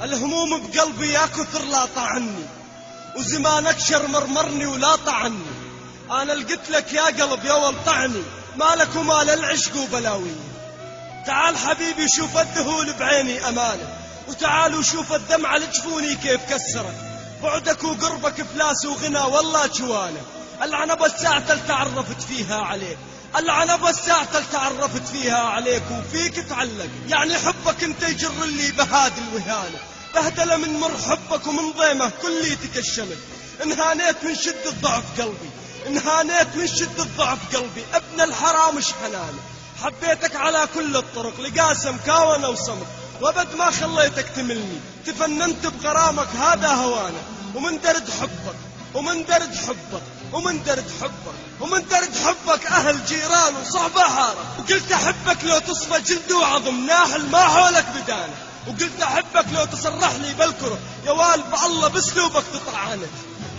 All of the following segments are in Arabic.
الهموم بقلبي يا كثر لا طعني، وزمانك شرمرمرني ولا طعني. انا لقيت لك يا قلب يا ول طعني، مالك ومال العشق وبلاوي. تعال حبيبي شوف الذهول بعيني امانه، وتعال وشوف الدمعة لجفوني كيف كسرت. بعدك وقربك افلاس وغنى والله جوانه. العنبة الساعة تعرفت فيها عليك، العنبة الساعة تعرفت فيها عليك وفيك تعلق. يعني حبك انت يجر اللي بهاد الوهانة، بهدله من مر حبك ومن ضيمه كلي تكشمت. انهانيت من شدة ضعف قلبي، انهانيت من شدة ضعف قلبي. ابن الحرام مش حنانه، حبيتك على كل الطرق لقاسم كاونة وصمت، وابد ما خليتك تملني. تفننت بغرامك هذا هوانا، ومن درد حبك ومن درد حبك ومن درد حبك ومن درد حبك أهل جيران وصحبة حارة. وقلت أحبك لو تصفى جلد وعظم ناحل ما حولك بدانه، وقلت أحبك لو تصرح لي بالكره يا والب الله بسلوبك تطعنه.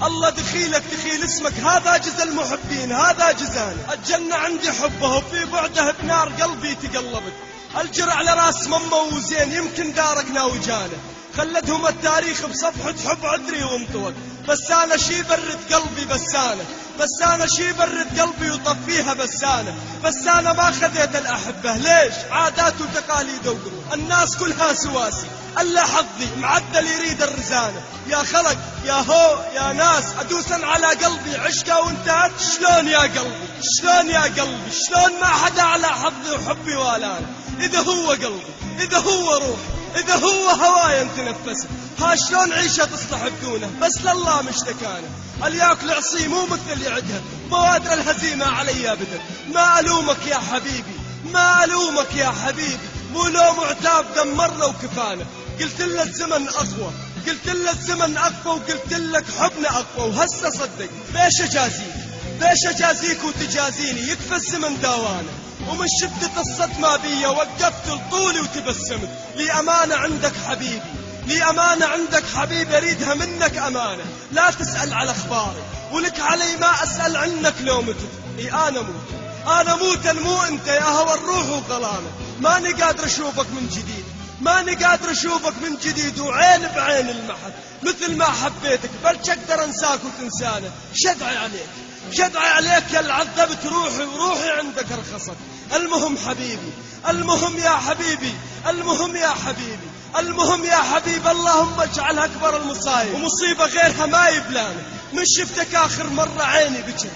الله دخيلك دخيل اسمك هذا جزا المحبين هذا جزانه. الجنة عندي حبه وفي بعده بنار قلبي تقلبت. الجرع على راس ممه وزين يمكن دارقنا وجانه، خلدهم التاريخ بصفحة حب عذري وانطوت. بس أنا شي برد قلبي بسانة، بس أنا شي برد قلبي وطفيها بسانة. بس أنا ما خذيت الأحبة ليش؟ عادات وتقاليد وقروح الناس كلها سواسي، ألا حظي معدل يريد الرزانة. يا خلق يا هو يا ناس أدوسا على قلبي عشقه وانتهت. شلون يا قلبي شلون يا قلبي شلون ما حدا على حظي وحبي والانا. إذا هو قلبي إذا هو روح إذا هو هواي نتنفسه، ها شلون عيشة تصلح بدونه. بس لله مشتكانه، الياكل عصي مو مثل يعدها، بوادر الهزيمة علي بدر. ما ألومك يا حبيبي ما ألومك يا حبيبي، مو لوم عتاب دمرنا وكفانا. قلت له الزمن أقوى، قلت له الزمن أقوى، وقلت لك حبنا أقوى. وهسه صدق بيش أجازيك بيش أجازيك وتجازيني، يكفى الزمن داوانا. ومن شدة الصدمة بي وقفت لطولي وتبسمت. لي أمانة عندك حبيبي لي أمانة عندك حبيبي، أريدها منك أمانة. لا تسأل على أخباري ولك علي ما أسأل عنك لو متت. أنا موت أنا موت مو أنت يا هوى الروح وظلامة. ماني قادر أشوفك من جديد ماني قادر أشوفك من جديد، وعين بعين المحد مثل ما حبيتك بل أقدر أنساك وتنسانا. شدعي عليك شدعي عليك يا اللي عذبت روحي وروحي عندك رخصت. المهم حبيبي المهم يا حبيبي المهم يا حبيبي المهم يا حبيبي، اللهم اجعلها أكبر المصايب ومصيبة غيرها ما يبلانا. من شفتك آخر مرة عيني بكت،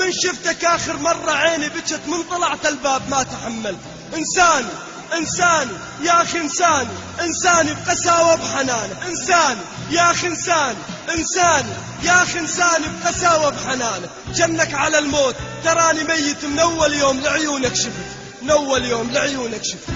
من شفتك آخر مرة عيني بكت، من طلعت الباب ما تحملت. إنساني إنساني يا أخي إنساني إنساني بقساوة بحنانه. إنساني يا أخي إنساني إنساني يا أخي إنساني بقساوة بحنانه. جنك على الموت تراني ميت من أول يوم لعيونك شفت، من أول يوم لعيونك شفت.